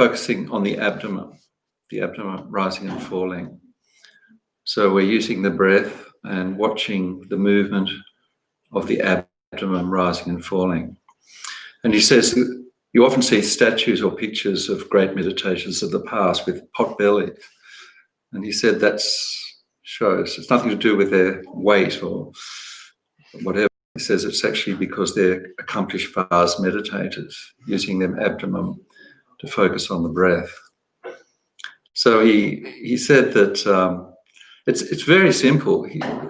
focusing on the abdomen rising and falling. So we're using the breath and watching the movement of the abdomen rising and falling. And he says that you often see statues or pictures of great meditations of the past with pot bellies. And he said that shows it's nothing to do with their weight or whatever. He says it's actually because they're accomplished fast meditators using their abdomen to focus on the breath. So he said that it's very simple.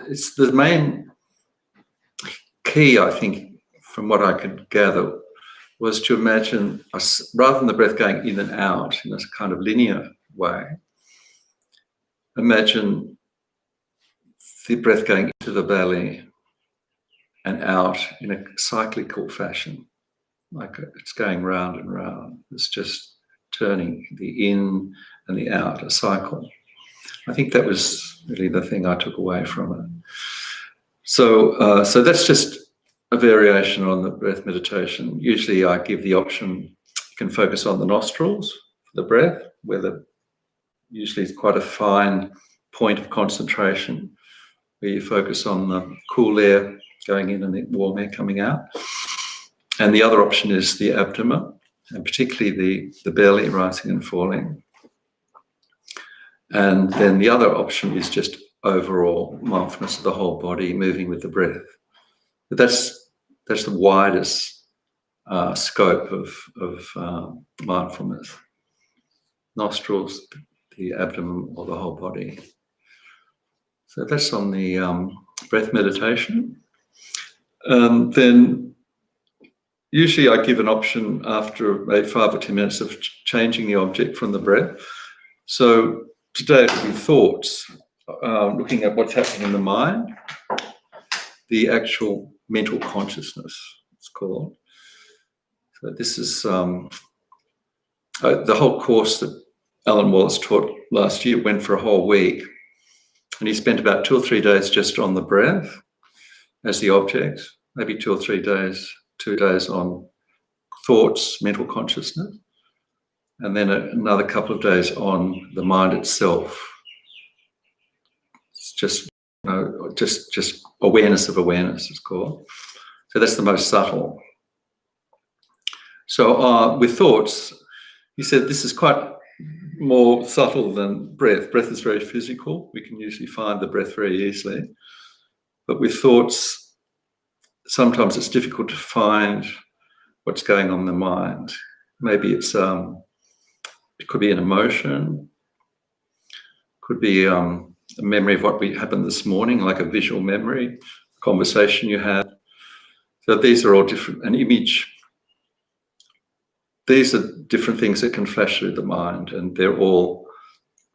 It's the main key, I think, from what I could gather, was to imagine, rather than the breath going in and out in a kind of linear way, imagine the breath going into the belly and out in a cyclical fashion, like it's going round and round. It's just turning the in and the out, a cycle. I think that was really the thing I took away from it. So that's just a variation on the breath meditation. Usually I give the option, you can focus on the nostrils for the breath, where usually it's quite a fine point of concentration, where you focus on the cool air going in and the warm air coming out. And the other option is the abdomen, and particularly the belly rising and falling. And then the other option is just overall mindfulness of the whole body, moving with the breath. But that's the widest scope of mindfulness. Nostrils, the abdomen, or the whole body. So that's on the breath meditation. Then usually I give an option after maybe 5 or 10 minutes of changing the object from the breath. So today it will be thoughts, looking at what's happening in the mind, the actual mental consciousness, it's called. So this is the whole course that Alan Wallace taught last year, went for a whole week. And he spent about 2 or 3 days just on the breath as the object, maybe 2 or 3 days, 2 days on thoughts, mental consciousness, and then another couple of days on the mind itself. It's just, just awareness of awareness, it's called. So that's the most subtle. So with thoughts, he said this is quite more subtle than breath. Breath is very physical. We can usually find the breath very easily. But with thoughts, sometimes it's difficult to find what's going on in the mind. Maybe it could be an emotion, could be a memory of what happened this morning, like a visual memory, a conversation you had. So these are all different. An image, these are different things that can flash through the mind, and they're all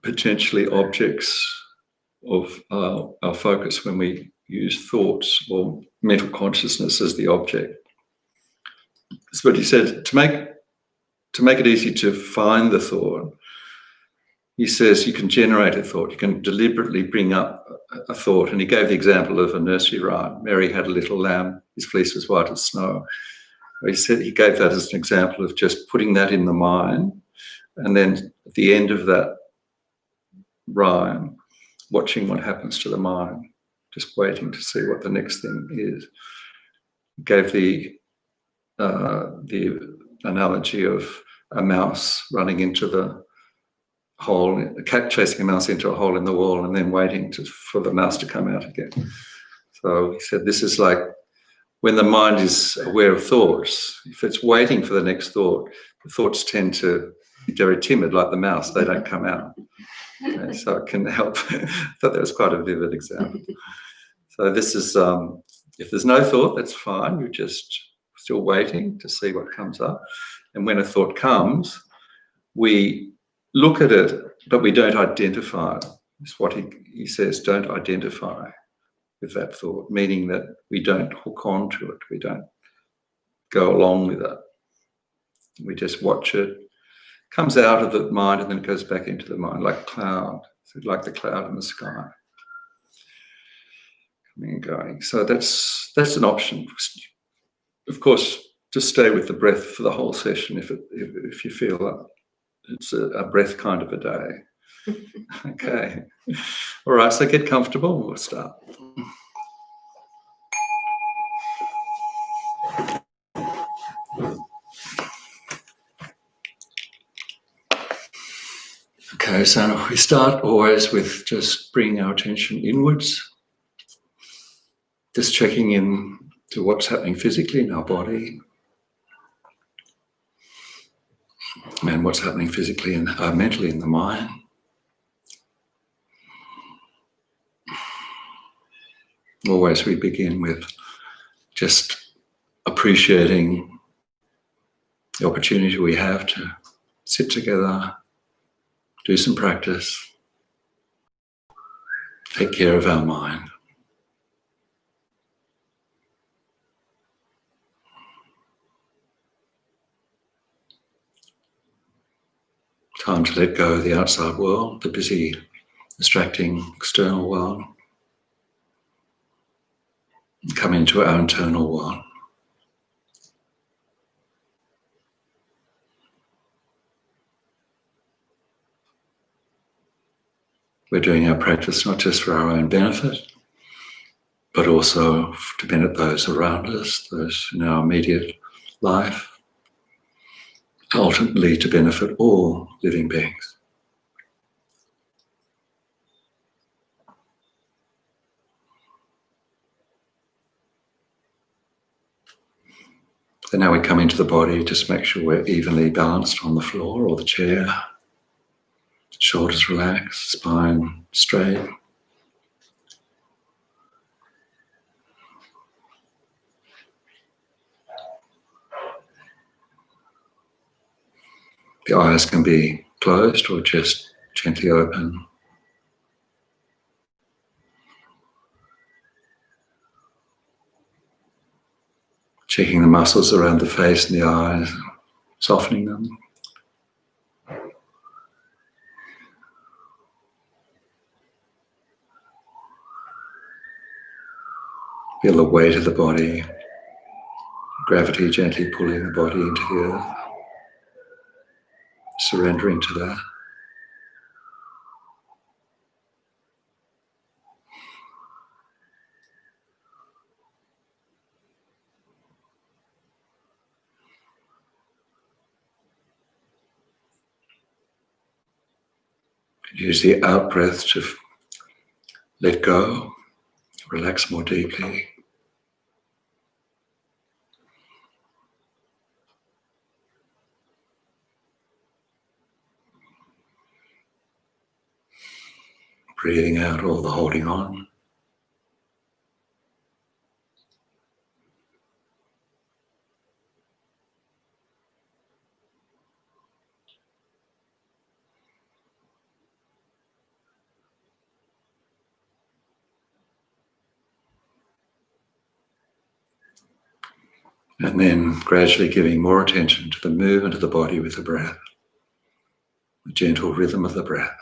potentially objects of our focus when we use thoughts or mental consciousness as the object. That's what he said. To make it easy to find the thought, he says you can generate a thought. You can deliberately bring up a thought. And he gave the example of a nursery rhyme. Mary had a little lamb. His fleece was white as snow. He gave that as an example of just putting that in the mind, and then at the end of that rhyme, watching what happens to the mind, just waiting to see what the next thing is. He gave the analogy of a mouse running into the hole, a cat chasing a mouse into a hole in the wall and then waiting for the mouse to come out again. So he said this is like when the mind is aware of thoughts, if it's waiting for the next thought, the thoughts tend to be very timid, like the mouse, they don't come out. Okay, so it can help. I thought that was quite a vivid example. So this is, if there's no thought, that's fine. You're just still waiting to see what comes up. And when a thought comes, we look at it, but we don't identify. It's what he says, don't identify with that thought, meaning that we don't hook on to it. We don't go along with it. We just watch it. Comes out of the mind and then it goes back into the mind, like cloud, so like the cloud in the sky. Coming and going. So that's an option. Of course, just stay with the breath for the whole session if you feel It's a breath kind of a day. Okay. All right, so get comfortable. We'll start. Okay, so we start always with just bringing our attention inwards, just checking in to what's happening physically in our body and what's happening physically and mentally in the mind. Always we begin with just appreciating the opportunity we have to sit together, do some practice, take care of our mind. Time to let go of the outside world, the busy, distracting external world, and come into our internal world. We're doing our practice not just for our own benefit, but also to benefit those around us, those in our immediate life, ultimately to benefit all living beings. And now we come into the body, just make sure we're evenly balanced on the floor or the chair. Shoulders relaxed, spine straight. The eyes can be closed or just gently open. Checking the muscles around the face and the eyes, softening them. Feel the weight of the body, gravity gently pulling the body into the earth, surrendering to that. Use the out breath to let go, relax more deeply. Breathing out all the holding on. And then gradually giving more attention to the movement of the body with the breath, the gentle rhythm of the breath.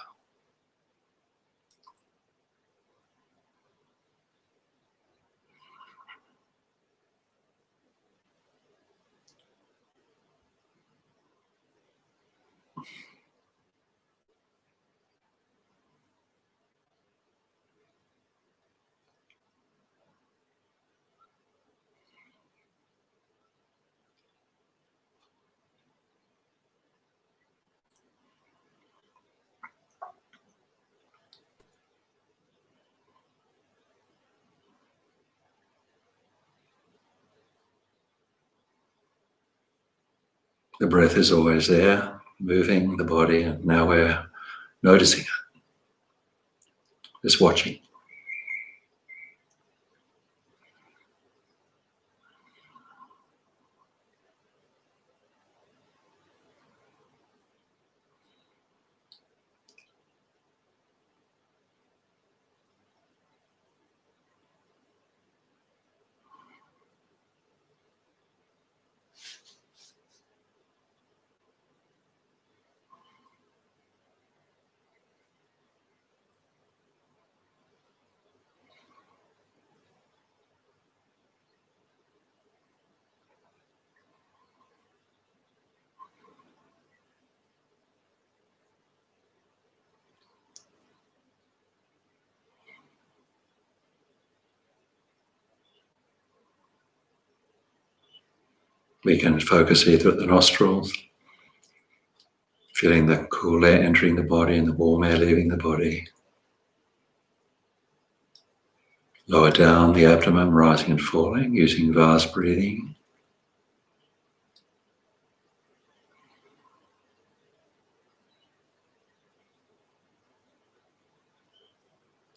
The breath is always there, moving the body, and now we're noticing it, just watching. We can focus either at the nostrils, feeling the cool air entering the body and the warm air leaving the body. Lower down the abdomen, rising and falling, using vast breathing.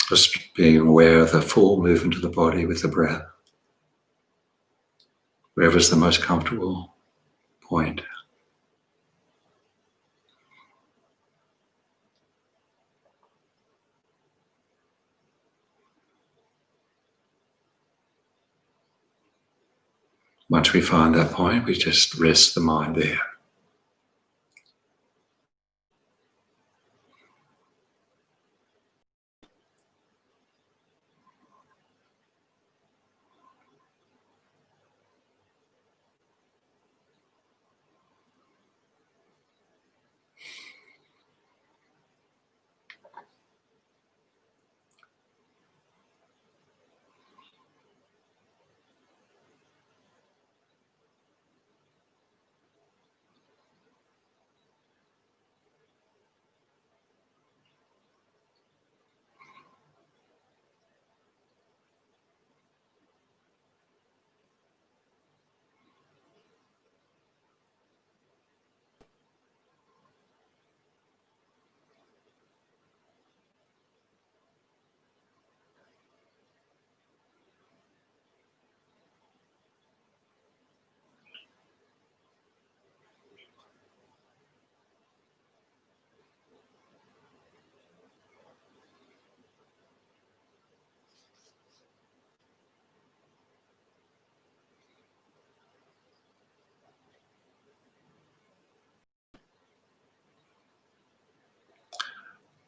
Just being aware of the full movement of the body with the breath, wherever's the most comfortable point. Once we find that point, we just rest the mind there.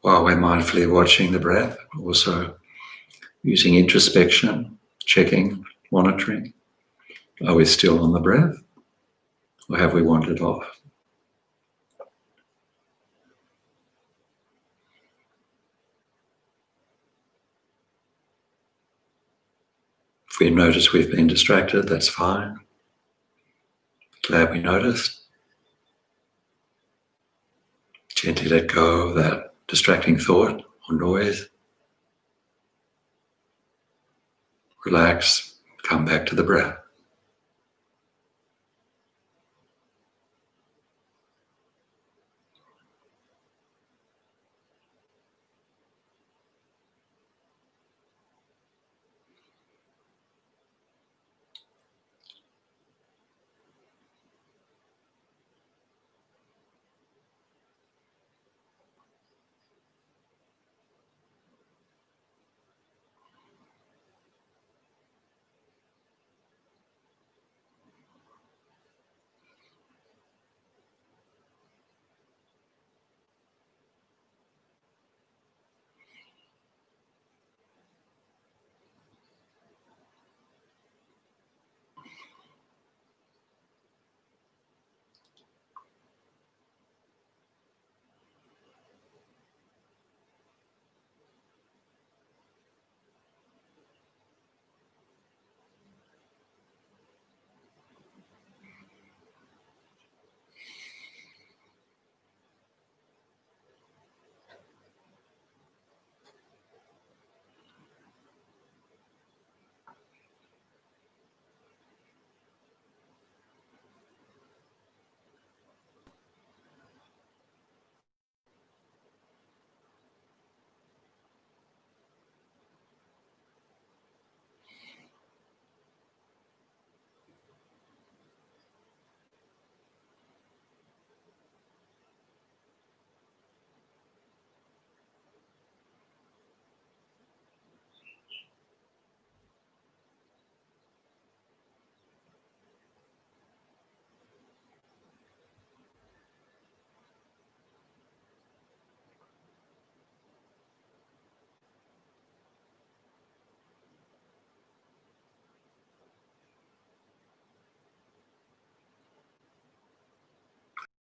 While we're mindfully watching the breath, also using introspection, checking, monitoring. Are we still on the breath, or have we wandered off? If we notice we've been distracted, that's fine. Glad we noticed. Gently let go of that distracting thought or noise. Relax, come back to the breath.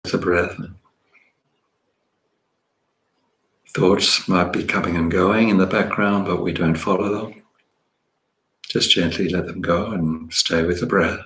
The breath. Thoughts might be coming and going in the background, but we don't follow them. Just gently let them go and stay with the breath.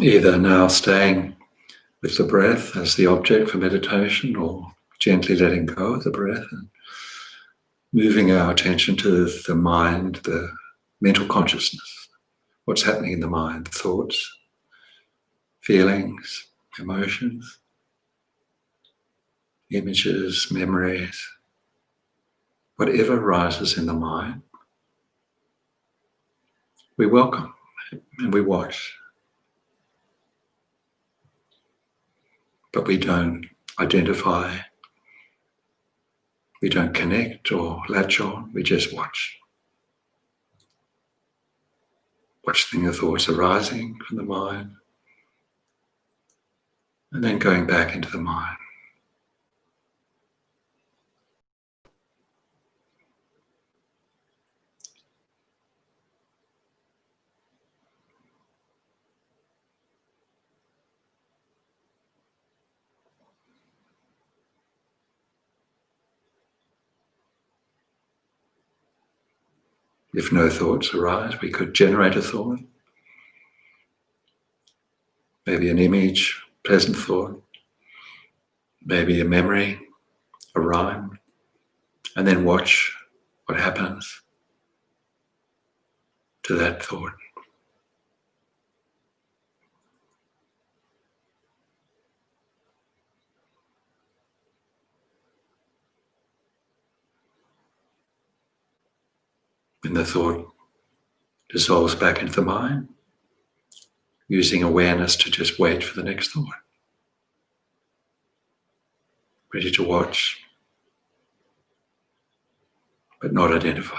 either now staying with the breath as the object for meditation, or gently letting go of the breath and moving our attention to the mind, the mental consciousness, what's happening in the mind, thoughts, feelings, emotions, images, memories, whatever arises in the mind, we welcome and we watch. But we don't identify, we don't connect or latch on, we just watch. Watching the thoughts arising from the mind and then going back into the mind. If no thoughts arise, we could generate a thought, maybe an image, pleasant thought, maybe a memory, a rhyme, and then watch what happens to that thought. When the thought dissolves back into the mind, using awareness to just wait for the next thought. Ready to watch, but not identify.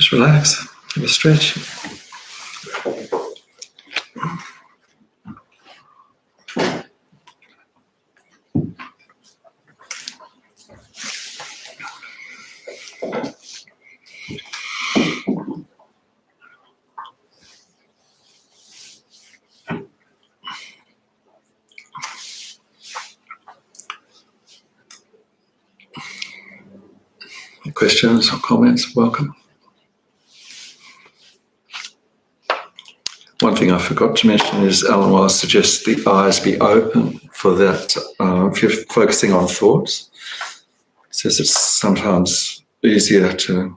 Just relax, have a stretch. Questions or comments, welcome. One thing I forgot to mention is Alan Weiss suggests the eyes be open for that if you're focusing on thoughts. He says it's sometimes easier to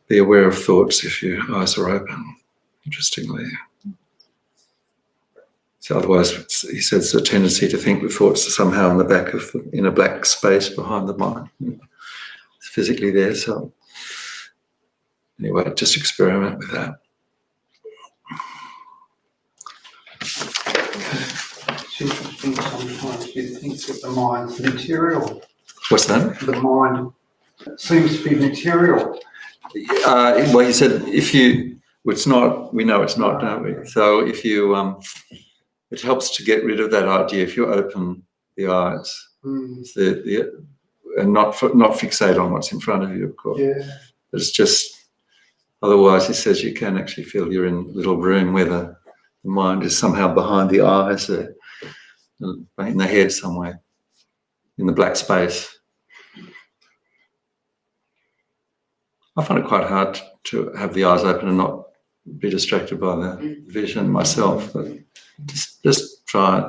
be aware of thoughts if your eyes are open, interestingly. So otherwise, he says, a tendency to think the thoughts are somehow in a black space behind the mind. It's physically there, so anyway, just experiment with that. It's interesting sometimes you think that the mind's material. What's that? The mind seems to be material. Well, he said, it's not, we know it's not, don't we? So if you, it helps to get rid of that idea if you open the eyes, and not fixate on what's in front of you, of course. Yeah. But it's just, otherwise, he says you can actually feel you're in a little room where the mind is somehow behind the eyes, in the head somewhere, in the black space. I find it quite hard to have the eyes open and not be distracted by the vision myself, but just try it.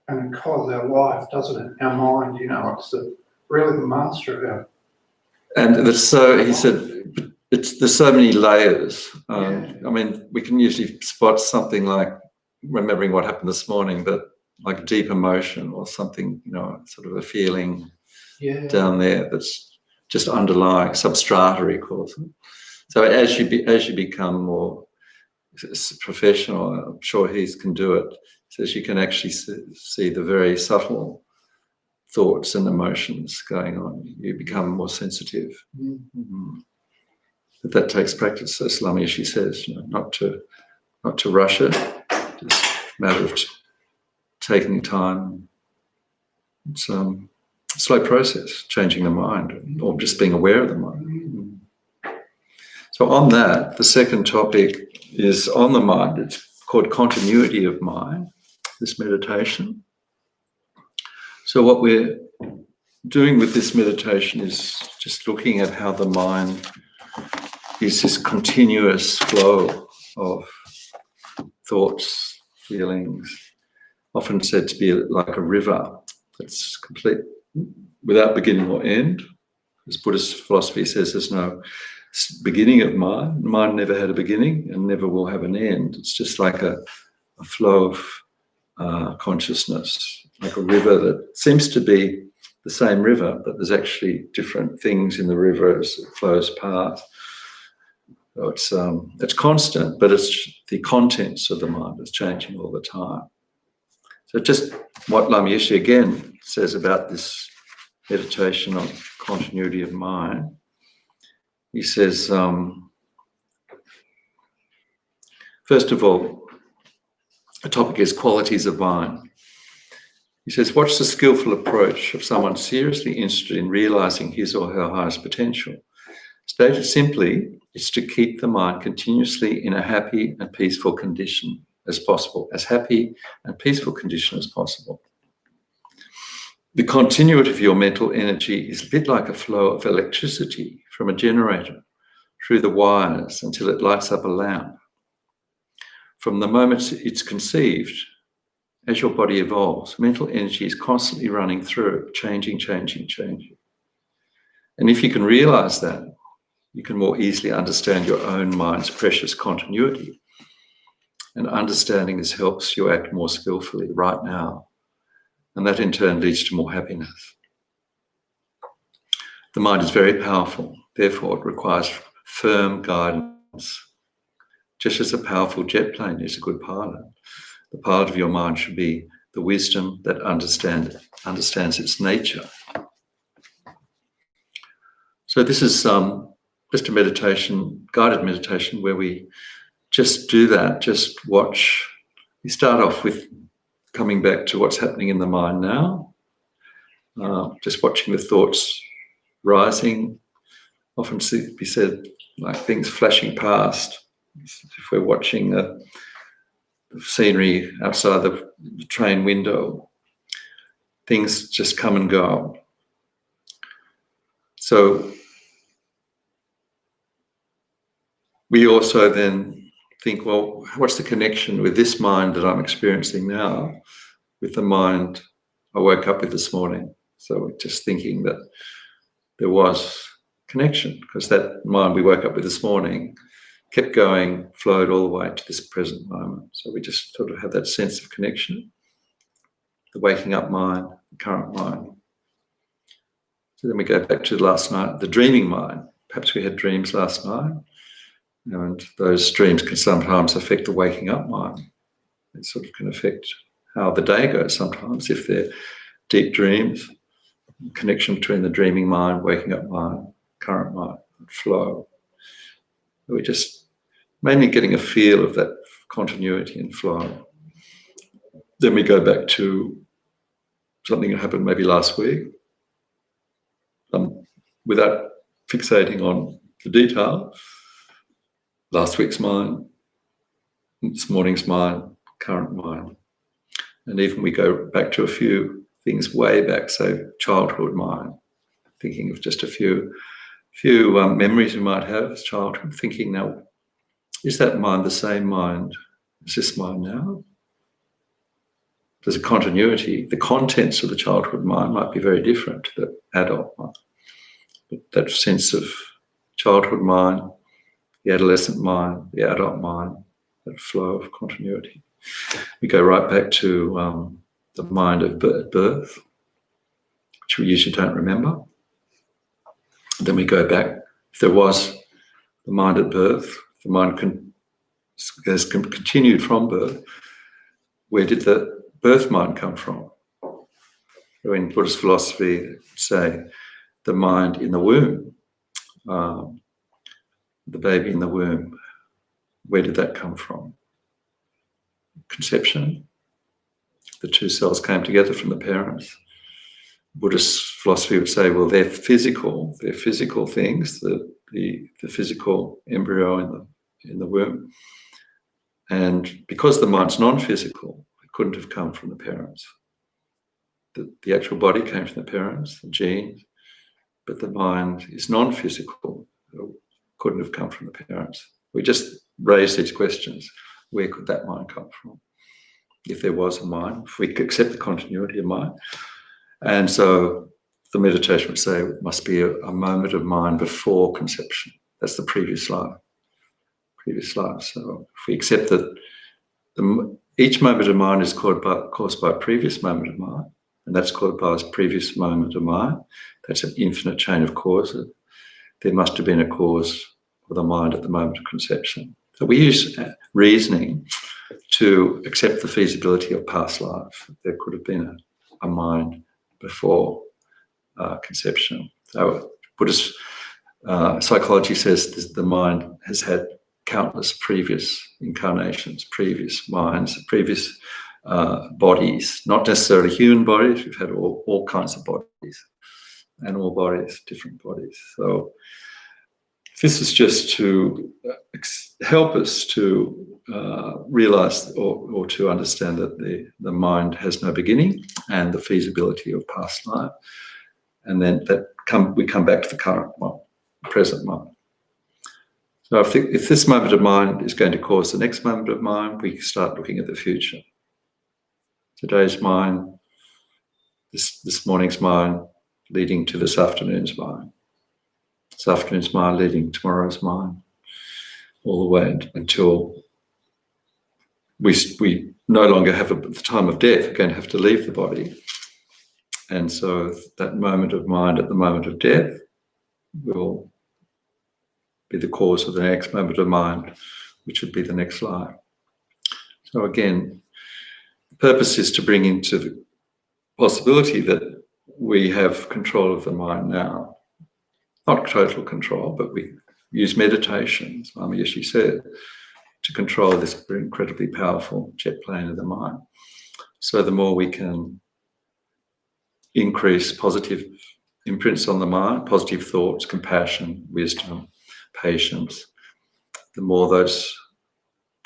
And it calls our life, doesn't it? Our mind, it's really the master of our. And that's so, he said, there's so many layers. I mean, we can usually spot something like remembering what happened this morning, but like deep emotion or something, sort of a feeling down there that's just underlying, substrata, he calls it. So as you become more professional, I'm sure he can do it, so you can actually see the very subtle thoughts and emotions going on. You become more sensitive. Mm-hmm. But that takes practice, as Lama Yeshe says, not to rush it. Just a matter of taking time. It's a slow process, changing the mind, or just being aware of the mind. So on that, the second topic is on the mind. It's called continuity of mind, this meditation. So what we're doing with this meditation is just looking at how the mind is this continuous flow of thoughts, feelings, often said to be like a river that's complete, without beginning or end. As Buddhist philosophy says, there's no beginning of mind. Mind never had a beginning and never will have an end. It's just like a flow of consciousness, like a river that seems to be the same river, but there's actually different things in the river as it flows past. So it's constant, but it's the contents of the mind is changing all the time. So just what Lama Yeshe again says about this meditation on continuity of mind. He says, first of all, the topic is qualities of mind. He says, what's the skillful approach of someone seriously interested in realizing his or her highest potential? Stated simply, it's to keep the mind continuously in a happy and peaceful condition as possible, as happy and peaceful condition as possible. The continuity of your mental energy is a bit like a flow of electricity from a generator through the wires until it lights up a lamp. From the moment it's conceived, as your body evolves, mental energy is constantly running through it, changing. And if you can realize that, you can more easily understand your own mind's precious continuity. And understanding this helps you act more skillfully right now. And that in turn leads to more happiness. The mind is very powerful, therefore it requires firm guidance. Just as a powerful jet plane is a good pilot, the pilot of your mind should be the wisdom that understands its nature. So this is just a meditation, guided meditation, where we just do that, just watch. We start off with coming back to what's happening in the mind now, just watching the thoughts rising. Often be said like things flashing past. If we're watching the scenery outside the train window, things just come and go. So we also then think, well, what's the connection with this mind that I'm experiencing now with the mind I woke up with this morning? So we're just thinking that there was connection, because that mind we woke up with this morning kept going, flowed all the way to this present moment. So we just sort of have that sense of connection, the waking up mind, the current mind. So then we go back to last night, the dreaming mind. Perhaps we had dreams last night, and those dreams can sometimes affect the waking up mind. It sort of can affect how the day goes sometimes if they're deep dreams, connection between the dreaming mind, waking up mind, current mind, flow. We're just mainly getting a feel of that continuity and flow. Then we go back to something that happened maybe last week, without fixating on the detail. Last week's mind, this morning's mind, current mind. And even we go back to a few things way back, so childhood mind, thinking of just a few memories we might have as childhood, thinking now, is that mind the same mind as this mind now? There's a continuity. The contents of the childhood mind might be very different to the adult mind. But that sense of childhood mind, the adolescent mind, the adult mind, that flow of continuity. We go right back to the mind of birth, which we usually don't remember. Then we go back, if there was the mind at birth, the mind has continued from birth, where did the birth mind come from? In Buddhist philosophy, say the mind in the womb, the baby in the womb, where did that come from? Conception. The two cells came together from the parents. Buddhist philosophy would say, well, they're physical things, the physical embryo in the womb. And because the mind's non-physical, it couldn't have come from the parents. The actual body came from the parents, the genes, but the mind is non-physical, it couldn't have come from the parents. We just raised these questions. Where could that mind come from? If there was a mind, if we could accept the continuity of mind. And so the meditation would say it must be a moment of mind before conception. That's the previous life. So if we accept that each moment of mind is caused by a previous moment of mind, and that's caused by a previous moment of mind, that's an infinite chain of causes. There must have been a cause for the mind at the moment of conception. So we use reasoning to accept the feasibility of past life. There could have been a mind before conception. So Buddhist psychology says the mind has had countless previous incarnations, previous minds, previous bodies, not necessarily human bodies. We've had all kinds of bodies, animal bodies, different bodies. So this is just to help us to realize or to understand that the mind has no beginning and the feasibility of past life. And then we come back to the current one, present mind. So if this moment of mind is going to cause the next moment of mind, we start looking at the future. Today's mind, this morning's mind, leading to this afternoon's mind. This afternoon's mind leading tomorrow's mind, all the way until we no longer have the time of death. We're going to have to leave the body. And so that moment of mind at the moment of death will be the cause of the next moment of mind, which would be the next life. So again, the purpose is to bring into the possibility that we have control of the mind now. Not total control, but we use meditation, as Mama Yoshi said, to control this incredibly powerful jet plane of the mind. So the more we can increase positive imprints on the mind, positive thoughts, compassion, wisdom, patience, the more those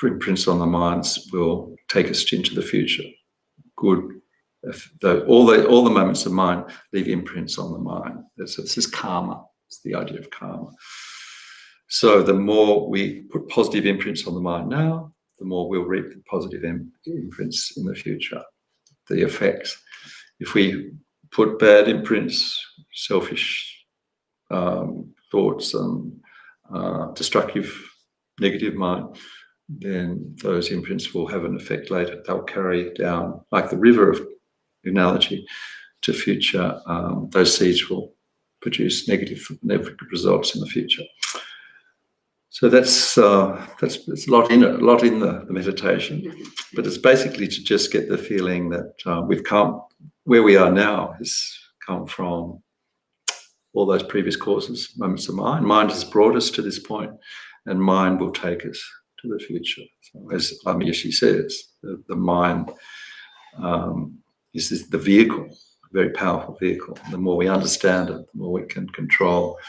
imprints on the minds will take us into the future. Good. All the moments of mind leave imprints on the mind. This is karma. It's the idea of karma. So the more we put positive imprints on the mind now, the more we'll reap the positive imprints in the future, the effects. If we put bad imprints, selfish thoughts, and destructive, negative mind, then those imprints will have an effect later. They'll carry down, like the river of analogy, to future. Those seeds will produce negative results in the future. So there's a lot in it, a lot in the meditation, but it's basically to just get the feeling that we've come, where we are now has come from all those previous causes, moments of mind. Mind has brought us to this point, and mind will take us to the future. So as Lama Yoshi says, the mind is the vehicle, a very powerful vehicle. The more we understand it, the more we can control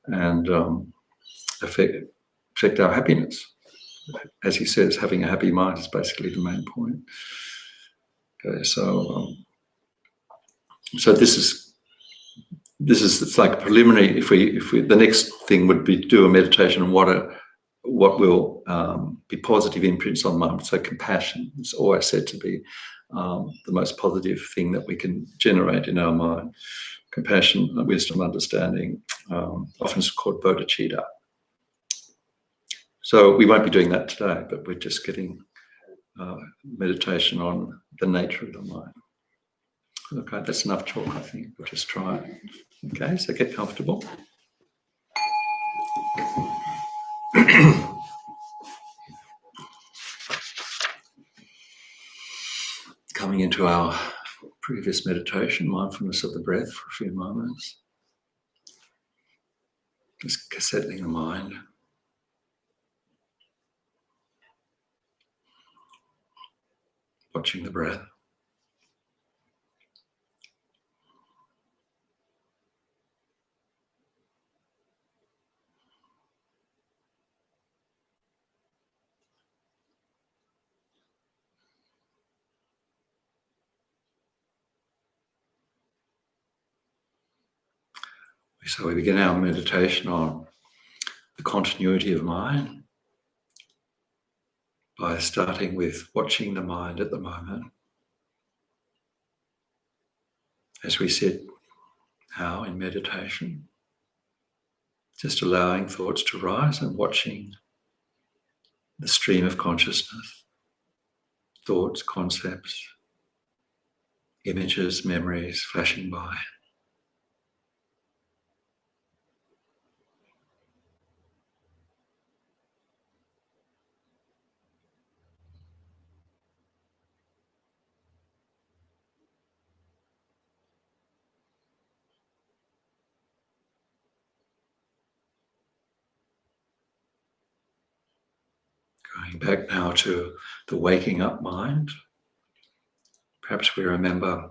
and affect our happiness. As he says, having a happy mind is basically the main point. Okay, so this is it's like a preliminary. If we the next thing would be do a meditation on what will be positive imprints on mind. So compassion is always said to be the most positive thing that we can generate in our mind. Compassion, wisdom, understanding, often it's called bodhicitta. So we won't be doing that today, but we're just getting meditation on the nature of the mind. Okay, that's enough talk, I think. We'll just try it. Okay, so get comfortable. Coming into our previous meditation, mindfulness of the breath for a few moments. Just settling the mind. Watching the breath. So we begin our meditation on the continuity of mind by starting with watching the mind at the moment. As we sit now in meditation, just allowing thoughts to rise and watching the stream of consciousness, thoughts, concepts, images, memories flashing by. Going back now to the waking up mind. Perhaps we remember a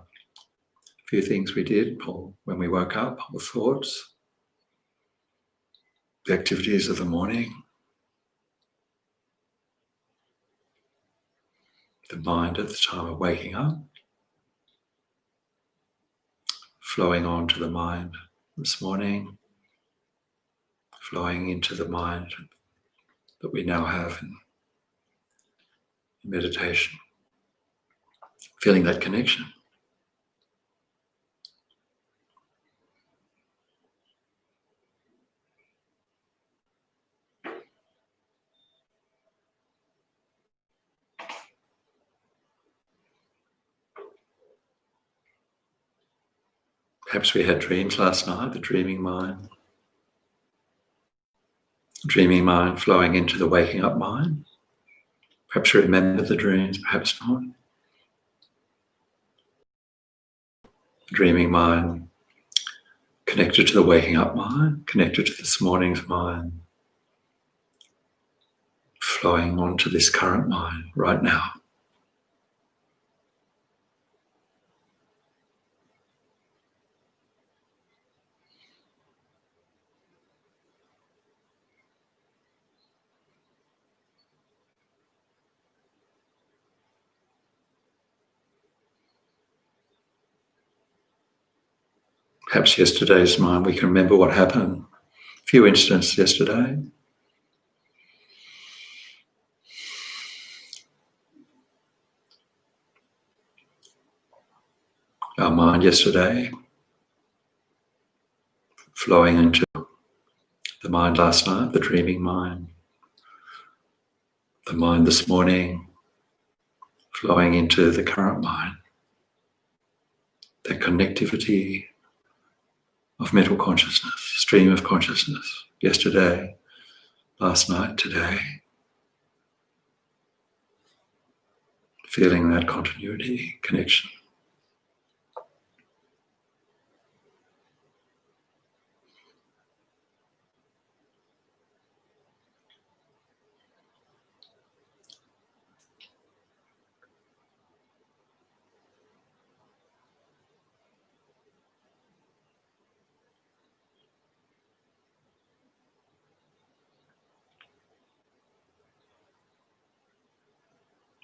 few things we did when we woke up, the thoughts, the activities of the morning, the mind at the time of waking up, flowing on to the mind this morning, flowing into the mind that we now have in meditation, feeling that connection. Perhaps we had dreams last night, the dreaming mind. Dreaming mind flowing into the waking up mind. Perhaps you remember the dreams, perhaps not. Dreaming mind connected to the waking up mind, connected to this morning's mind, flowing onto this current mind right now. Perhaps yesterday's mind, we can remember what happened. A few incidents yesterday. Our mind yesterday flowing into the mind last night, the dreaming mind. The mind this morning flowing into the current mind. That connectivity of mental consciousness, stream of consciousness, yesterday, last night, today. Feeling that continuity, connection.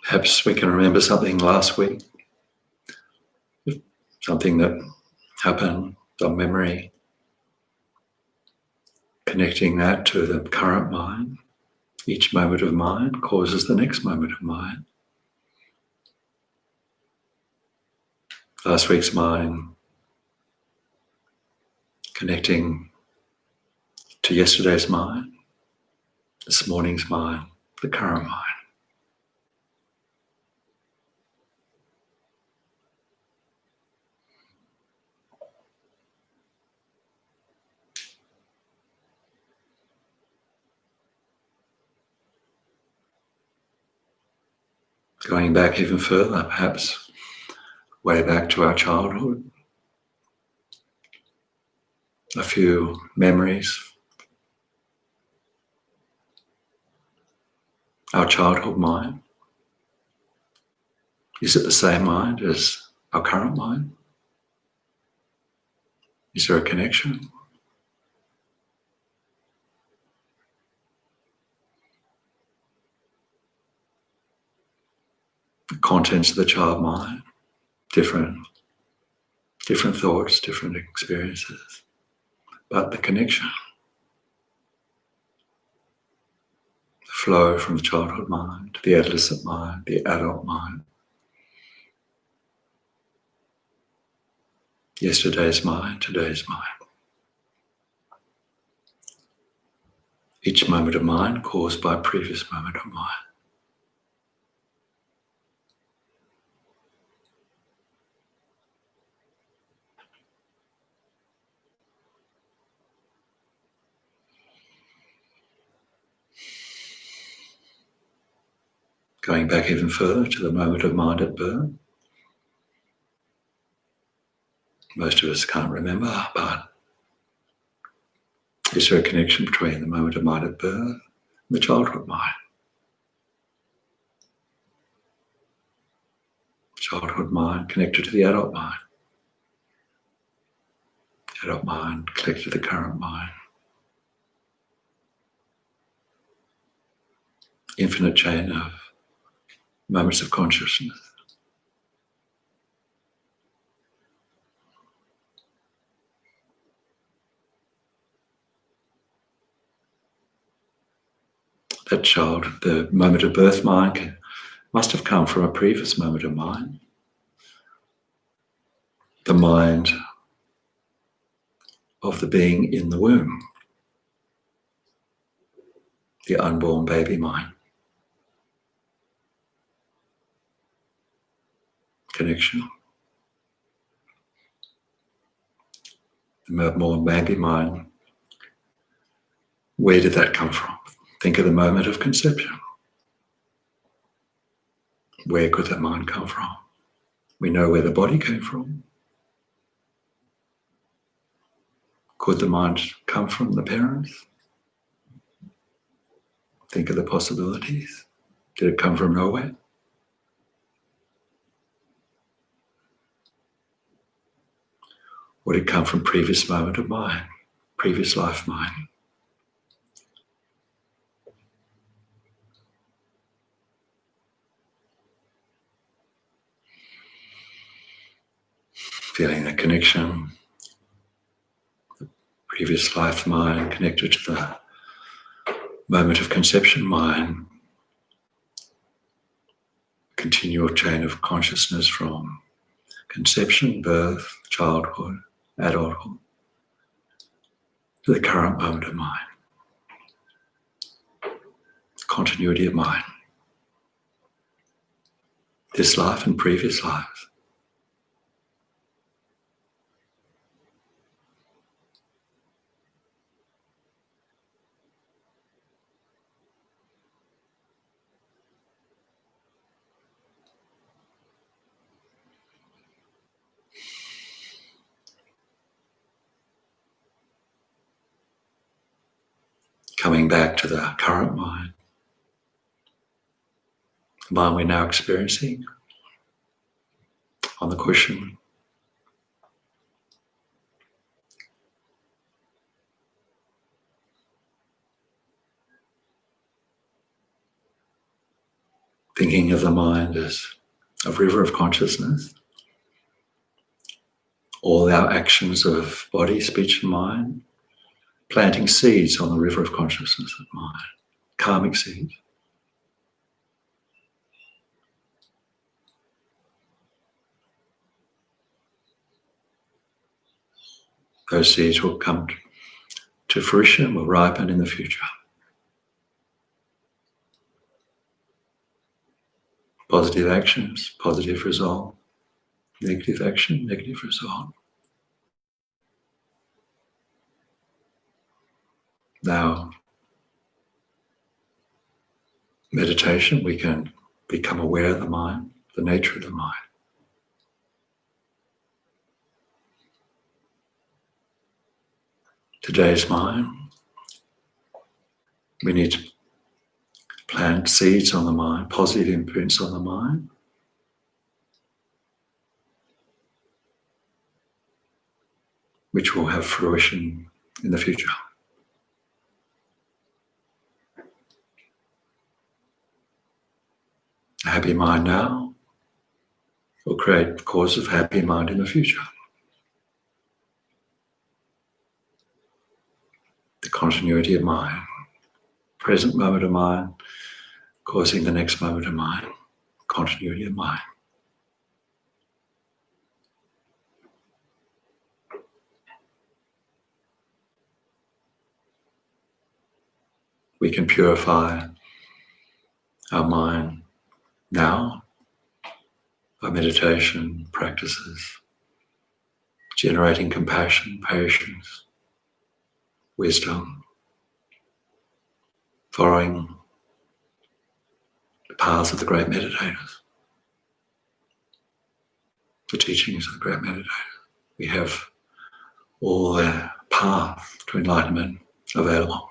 Perhaps we can remember something last week, something that happened, some memory, connecting that to the current mind. Each moment of mind causes the next moment of mind. Last week's mind connecting to yesterday's mind, this morning's mind, the current mind. Going back even further, perhaps way back to our childhood. A few memories. Our childhood mind. Is it the same mind as our current mind? Is there a connection? The contents of the child mind, different thoughts, different experiences, but the connection, the flow from the childhood mind to the adolescent mind, the adult mind, yesterday's mind, today's mind. Each moment of mind caused by a previous moment of mind. Going back even further to the moment of mind at birth. Most of us can't remember, but is there a connection between the moment of mind at birth and the childhood mind? Childhood mind connected to the adult mind. Adult mind connected to the current mind. Infinite chain of moments of consciousness. That child, the moment of birth mind, must have come from a previous moment of mind. The mind of the being in the womb. The unborn baby mind. Connection. The unborn baby mind. Where did that come from? Think of the moment of conception. Where could that mind come from? We know where the body came from. Could the mind come from the parents? Think of the possibilities. Did it come from nowhere? Or did it come from previous moment of mind, previous life mind? Feeling the connection, the previous life mind connected to the moment of conception mind. Continual chain of consciousness from conception, birth, childhood, adulthood, to the current moment of mind. Continuity of mind. This life and previous lives. Coming back to the current mind, the mind we're now experiencing on the cushion. Thinking of the mind as a river of consciousness. All our actions of body, speech and mind, planting seeds on the river of consciousness of mind, karmic seeds. Those seeds will come to fruition, will ripen in the future. Positive actions, positive result. Negative action, negative result. Now, meditation, we can become aware of the mind, the nature of the mind. Today's mind, we need to plant seeds on the mind, positive imprints on the mind. Which will have fruition in the future. A happy mind now will create the cause of happy mind in the future. The continuity of mind, present moment of mind, causing the next moment of mind, continuity of mind. We can purify our mind now by meditation practices, generating compassion, patience, wisdom, following the paths of the great meditators, the teachings of the great meditators. We have all their path to enlightenment available.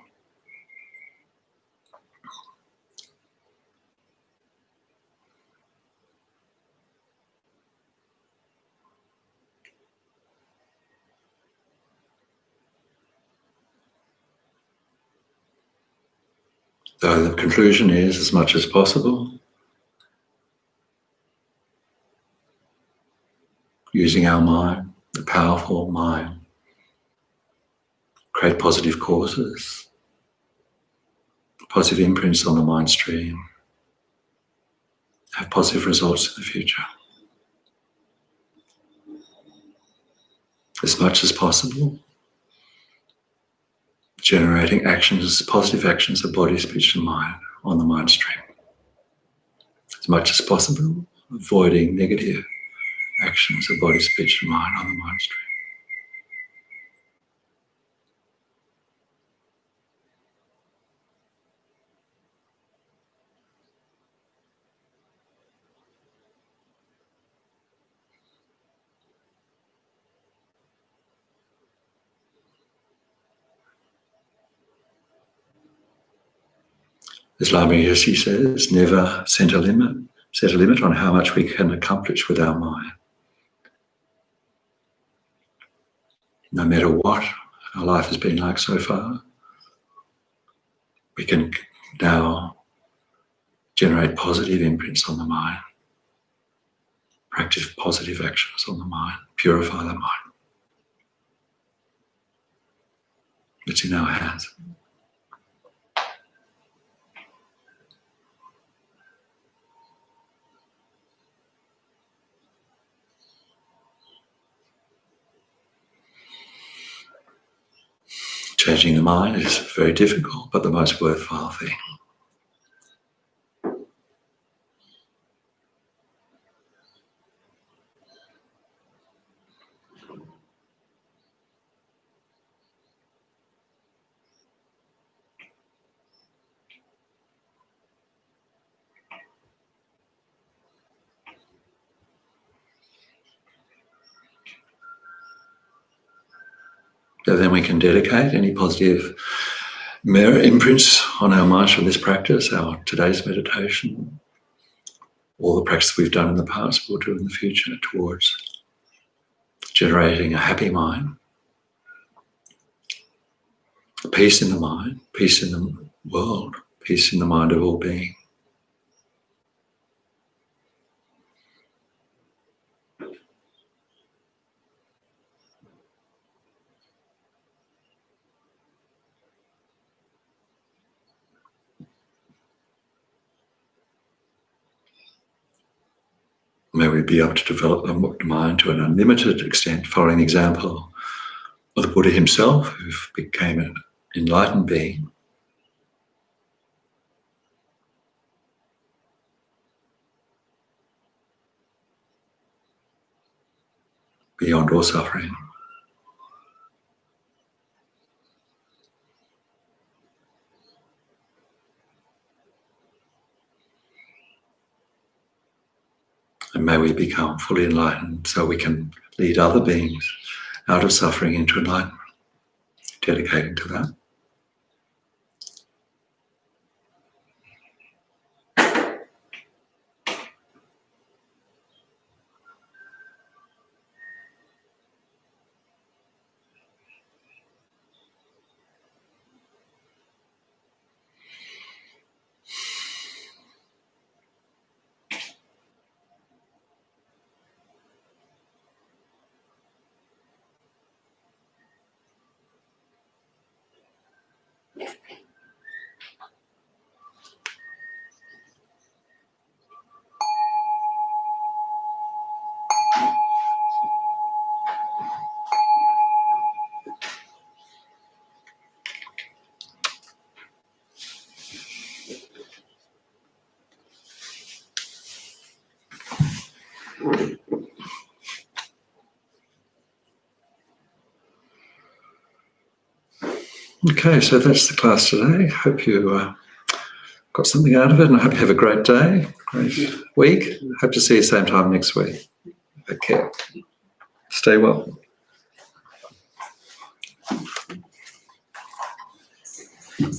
So the conclusion is, as much as possible, using our mind, the powerful mind, create positive causes, positive imprints on the mind stream, have positive results in the future. As much as possible, generating actions, positive actions of body, speech and mind on the mind stream. As much as possible, avoiding negative actions of body, speech and mind on the mind stream. Islamic history says, never set a limit on how much we can accomplish with our mind. No matter what our life has been like so far, we can now generate positive imprints on the mind, practice positive actions on the mind, purify the mind. It's in our hands. Changing the mind is very difficult, but the most worthwhile thing. So then we can dedicate any positive mirror imprints on our minds from this practice, our today's meditation, all the practice we've done in the past, we'll do in the future, towards generating a happy mind, peace in the mind, peace in the world, peace in the mind of all being. May we be able to develop the mind to an unlimited extent, following the example of the Buddha himself, who became an enlightened being. Beyond all suffering. And may we become fully enlightened so we can lead other beings out of suffering into enlightenment, dedicating to that. Okay, so that's the class today. Hope you got something out of it, and I hope you have a great day, great week. Hope to see you same time next week. Take care. Stay well.